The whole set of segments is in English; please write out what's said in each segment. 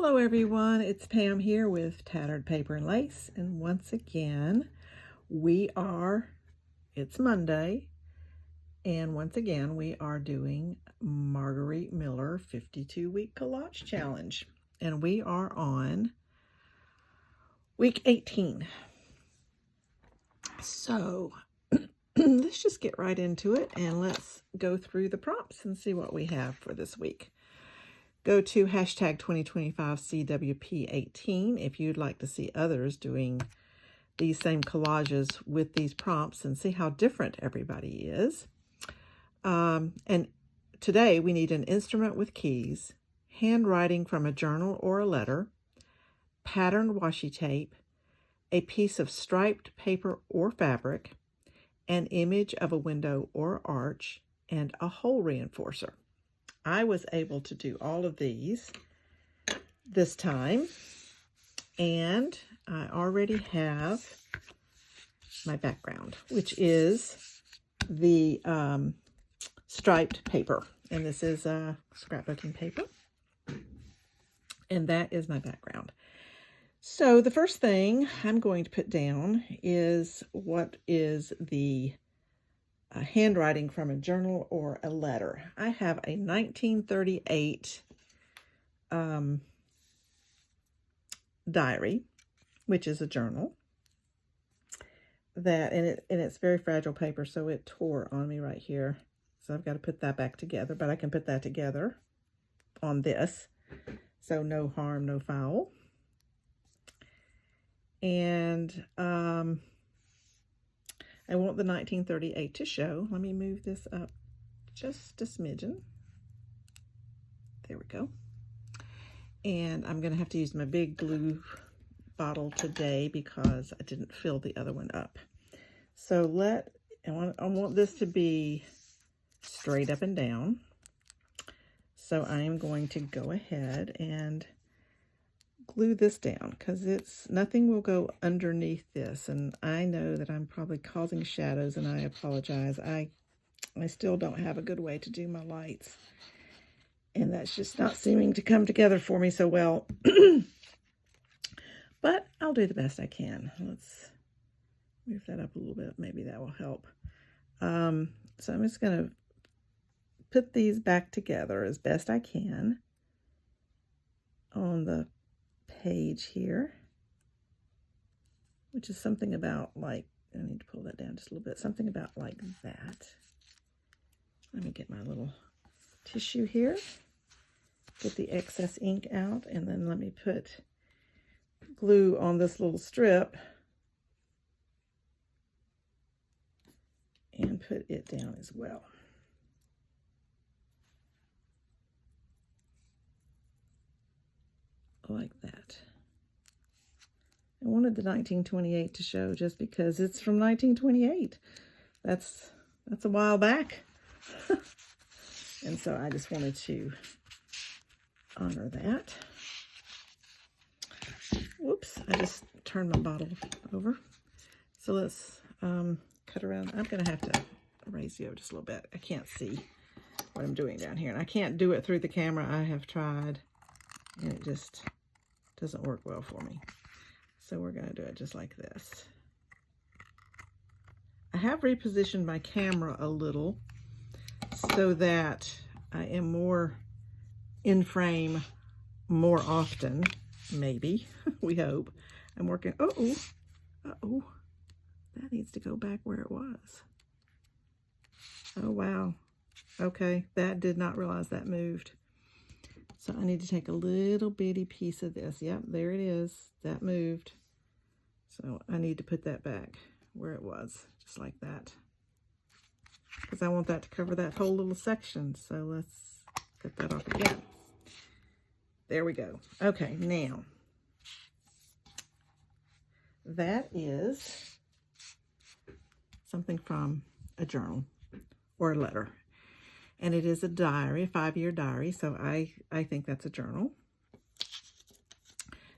Hello everyone, it's Pam here with Tattered Paper and Lace, and once again it's Monday, and once again we are doing Margarete Miller 52-week collage challenge, and we are on week 18. So let's just get right into it and let's go through the prompts and see what we have for this week. Go to hashtag 2025CWP18 if you'd like to see others doing these same collages with these prompts and see how different everybody is. And today we need an instrument with keys, handwriting from a journal or a letter, patterned washi tape, a piece of striped paper or fabric, an image of a window or arch, and a hole reinforcer. I was able to do all of these this time, and I already have my background, which is the striped paper, and this is scrapbooking paper, and that is my background. So the first thing I'm going to put down is what is the handwriting from a journal or a letter. I have a 1938 diary, which is a journal that, and it's very fragile paper, so it tore on me right here. So I've got to put that back together, but I can put that together on this. So no harm, no foul. And I want the 1938 to show. Let me move this up just a smidgen. There we go. And I'm going to have to use my big glue bottle today because I didn't fill the other one up. So I want this to be straight up and down. So I am going to go ahead and glue this down because nothing will go underneath this, and I know that I'm probably causing shadows, and I apologize. I still don't have a good way to do my lights, and that's just not seeming to come together for me so well. But I'll do the best I can. Let's move that up a little bit. Maybe that will help. So I'm just going to put these back together as best I can on the page here, which is something about like, I need to pull that down just a little bit, something about like that. Let me get my little tissue here, get the excess ink out, and then let me put glue on this little strip and put it down as well. Like that. I wanted the 1928 to show just because it's from 1928. That's a while back. And so I just wanted to honor that. Whoops, I just turned my bottle over. So let's cut around. I'm going to have to raise you over just a little bit. I can't see what I'm doing down here. And I can't do it through the camera. I have tried, and it just doesn't work well for me. So we're going to do it just like this. I have repositioned my camera a little so that I am more in frame more often, maybe. We hope. I'm working. Uh-oh. That needs to go back where it was. Oh, wow. Okay, that did not realize that moved. So I need to take a little bitty piece of this. Yep, there it is. That moved. So I need to put that back where it was, just like that. Because I want that to cover that whole little section. So let's cut that off again. There we go. Okay, now that is something from a journal or a letter. And it is a diary, a 5-year diary, so I think that's a journal.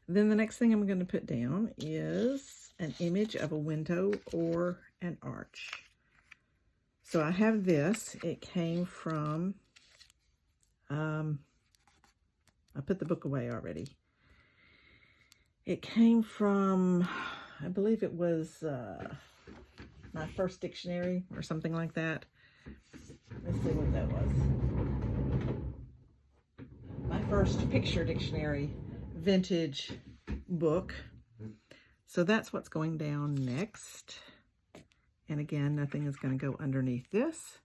Then the next thing I'm going to put down is an image of a window or an arch. So I have this. It came from, I put the book away already. It came from, I believe it was my first dictionary or something like that. Let's see what that was. My first picture dictionary vintage book. So that's what's going down next. And again, nothing is going to go underneath this.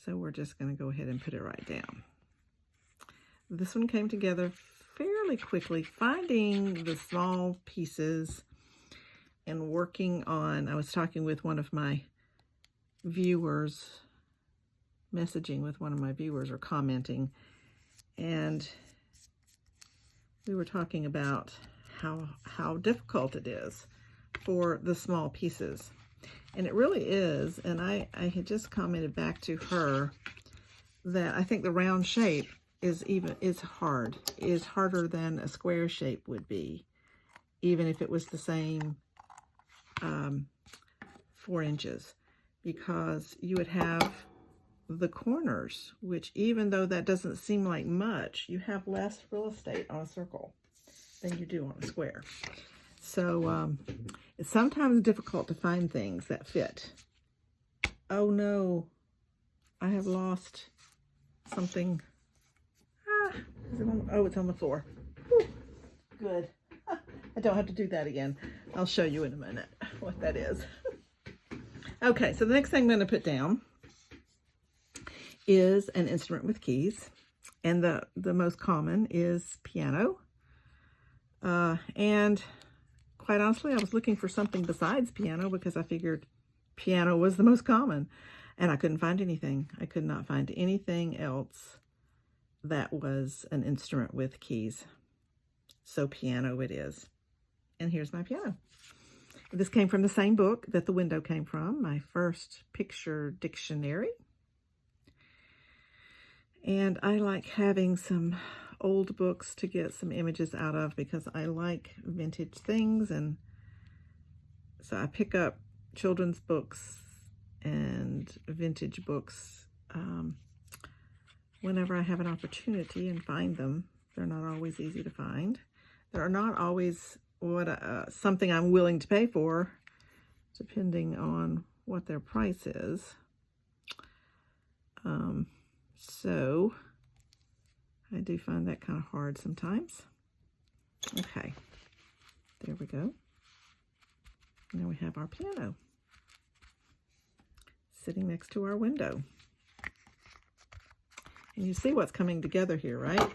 So we're just going to go ahead and put it right down. This one came together fairly quickly, finding the small pieces and working on, I was talking with one of my viewers, messaging with one of my viewers or commenting, and we were talking about how difficult it is for the small pieces. And it really is. And I had just commented back to her that I think the round shape is harder than a square shape would be, even if it was the same 4 inches, because you would have the corners, which even though that doesn't seem like much, you have less real estate on a circle than you do on a square. So it's sometimes difficult to find things that fit. Oh no, I have lost something. It's on the floor. Whew. Good. I don't have to do that again. I'll show you in a minute what that is. Okay, so the next thing I'm going to put down is an instrument with keys. And the most common is piano. And quite honestly, I was looking for something besides piano because I figured piano was the most common. And I couldn't find anything. I could not find anything else that was an instrument with keys. So piano it is. And here's my piano. This came from the same book that the window came from, my first picture dictionary. And I like having some old books to get some images out of because I like vintage things. And so I pick up children's books and vintage books whenever I have an opportunity and find them. They're not always easy to find. They're not always something I'm willing to pay for, depending on what their price is. So I do find that kind of hard sometimes. Okay, there we go. Now we have our piano sitting next to our window. And you see what's coming together here, right?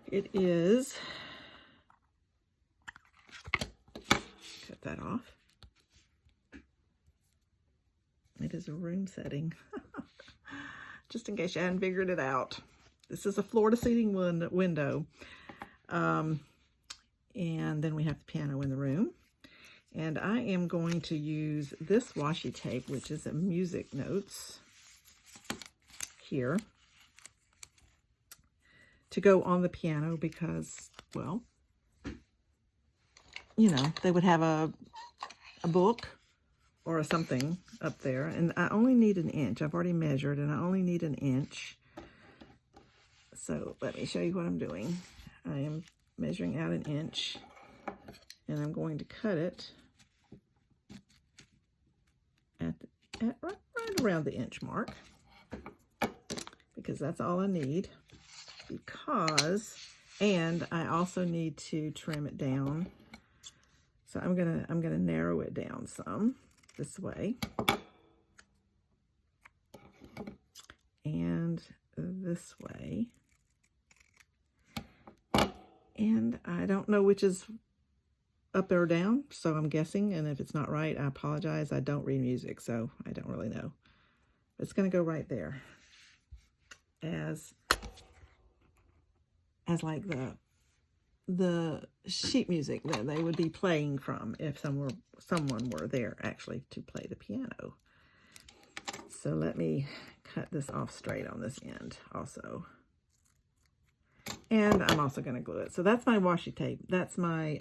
It is, cut that off. It is a room setting. Just in case you hadn't figured it out. This is a floor-to-ceiling window. And then we have the piano in the room. And I am going to use this washi tape, which is a music notes here, to go on the piano because, well, you know, they would have a book or something up there. And I only need an inch. I've already measured and I only need an inch. So let me show you what I'm doing. I am measuring out an inch and I'm going to cut it at right around the inch mark because that's all I need. And I also need to trim it down. So I'm gonna narrow it down some this way. And this way. And I don't know which is up or down, so I'm guessing, and if it's not right, I apologize. I don't read music, so I don't really know. It's going to go right there as like the sheet music that they would be playing from if someone were there actually to play the piano. So let me cut this off straight on this end also. And I'm also going to glue it. So that's my washi tape. That's my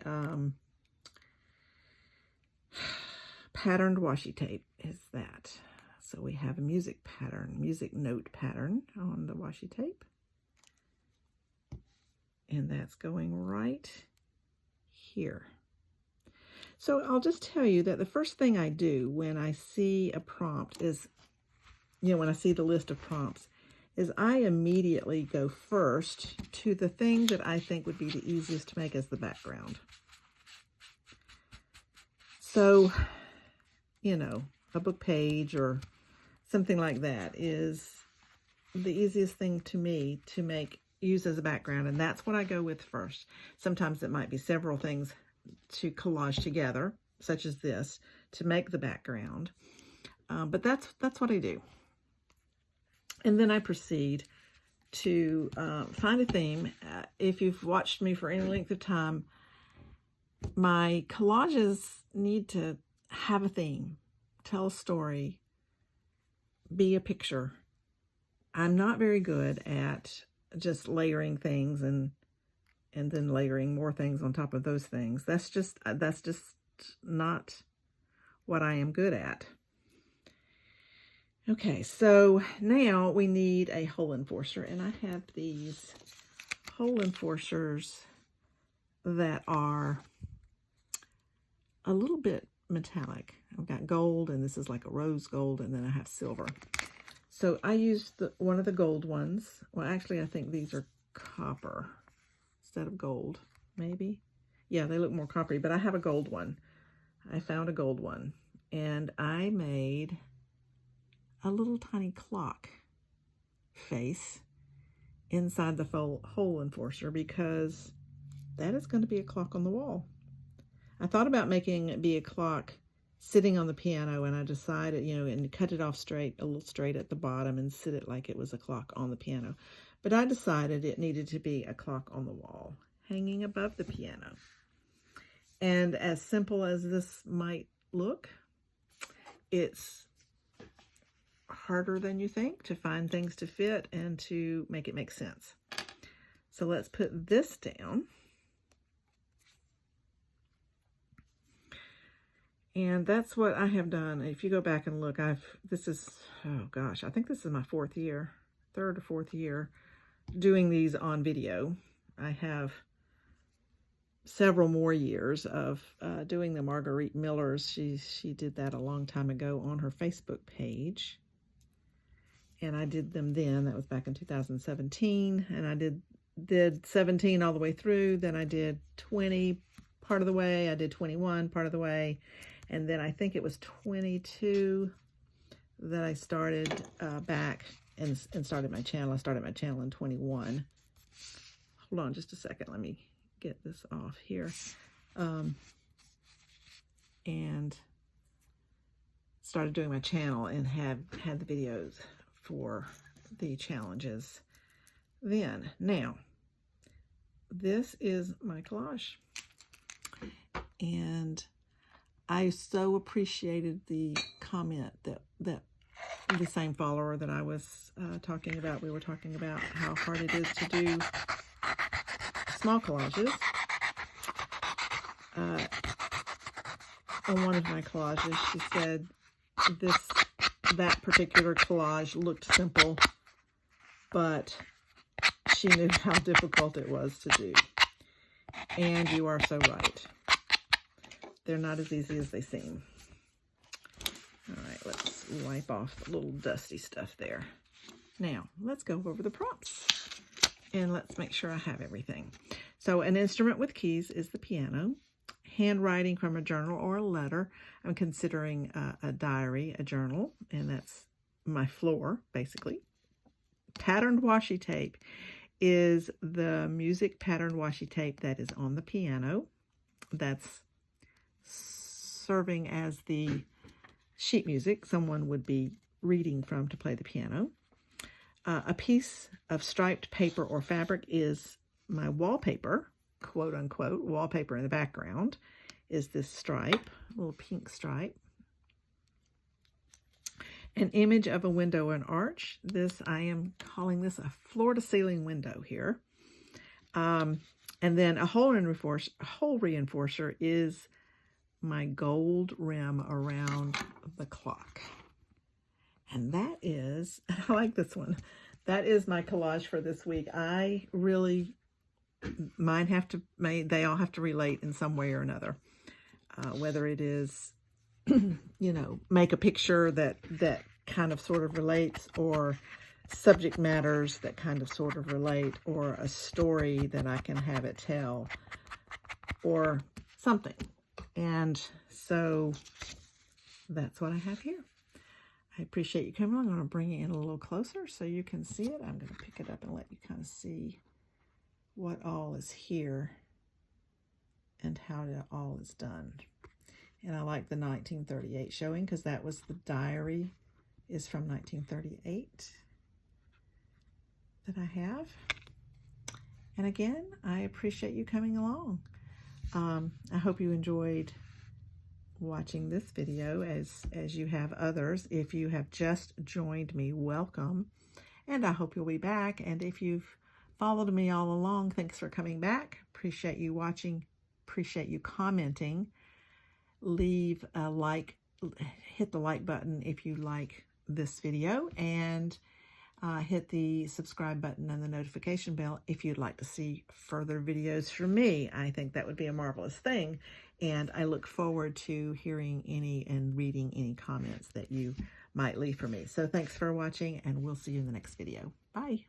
patterned washi tape is that. So we have a music note pattern on the washi tape. And that's going right here. So I'll just tell you that the first thing I do when I see a prompt is, when I see the list of prompts, is I immediately go first to the thing that I think would be the easiest to make as the background. So, a book page or something like that is the easiest thing to me to use as a background, and that's what I go with first. Sometimes it might be several things to collage together, such as this, to make the background. But that's what I do. And then I proceed to find a theme. If you've watched me for any length of time, my collages need to have a theme, tell a story, be a picture. I'm not very good at just layering things and then layering more things on top of those things. That's just not what I am good at. Okay, so now we need a hole enforcer, and I have these hole enforcers that are a little bit metallic. I've got gold, and this is like a rose gold, and then I have silver. So I used one of the gold ones. Well, actually, I think these are copper instead of gold, maybe. Yeah, they look more coppery, but I have a gold one. I found a gold one, and I made a little tiny clock face inside the hole enforcer because that is going to be a clock on the wall. I thought about making it be a clock sitting on the piano, and I decided, and cut it off a little straight at the bottom and sit it like it was a clock on the piano. But I decided it needed to be a clock on the wall, hanging above the piano. And as simple as this might look, it's harder than you think to find things to fit and to make it make sense. So let's put this down. And that's what I have done. If you go back and look, I think this is my third or fourth year doing these on video. I have several more years of doing the Margarete Millers. She did that a long time ago on her Facebook page. And I did them then. That was back in 2017. And I did 17 all the way through. Then I did 20 part of the way. I did 21 part of the way. And then I think it was 22 that I started back and started my channel. I started my channel in 21. Hold on just a second. Let me get this off here. And started doing my channel and had the videos for the challenges then. Now, this is my collage. And I so appreciated the comment that the same follower that I was talking about. We were talking about how hard it is to do small collages. On one of my collages, she said that particular collage looked simple, but she knew how difficult it was to do. And you are so right. They're not as easy as they seem. All right, let's wipe off the little dusty stuff there. Now, let's go over the prompts. And let's make sure I have everything. So, an instrument with keys is the piano. Handwriting from a journal or a letter. I'm considering a diary, a journal, and that's my floor, basically. Patterned washi tape is the music patterned washi tape that is on the piano. That's serving as the sheet music someone would be reading from to play the piano. A piece of striped paper or fabric is my wallpaper, quote unquote, wallpaper in the background is this stripe, a little pink stripe. An image of a window and arch. I am calling this a floor-to-ceiling window here. And then a hole reinforcer is my gold rim around the clock. And that is, I like this one, that is my collage for this week. I really they all have to relate in some way or another. Whether it is, you know, make a picture that kind of sort of relates, or subject matters that kind of sort of relate, or a story that I can have it tell, or something. And so that's what I have here. I appreciate you coming along. I'm going to bring it in a little closer so you can see it. I'm going to pick it up and let you kind of see what all is here and how it all is done. And I like the 1938 showing because that was the diary is from 1938 that I have. And again, I appreciate you coming along. I hope you enjoyed watching this video as you have others. If you have just joined me, welcome. And I hope you'll be back. And if you've followed me all along, thanks for coming back. Appreciate you watching. Appreciate you commenting. Leave a like, hit the like button if you like this video, and hit the subscribe button and the notification bell if you'd like to see further videos from me. I think that would be a marvelous thing, and I look forward to hearing any and reading any comments that you might leave for me. So thanks for watching, and we'll see you in the next video. Bye.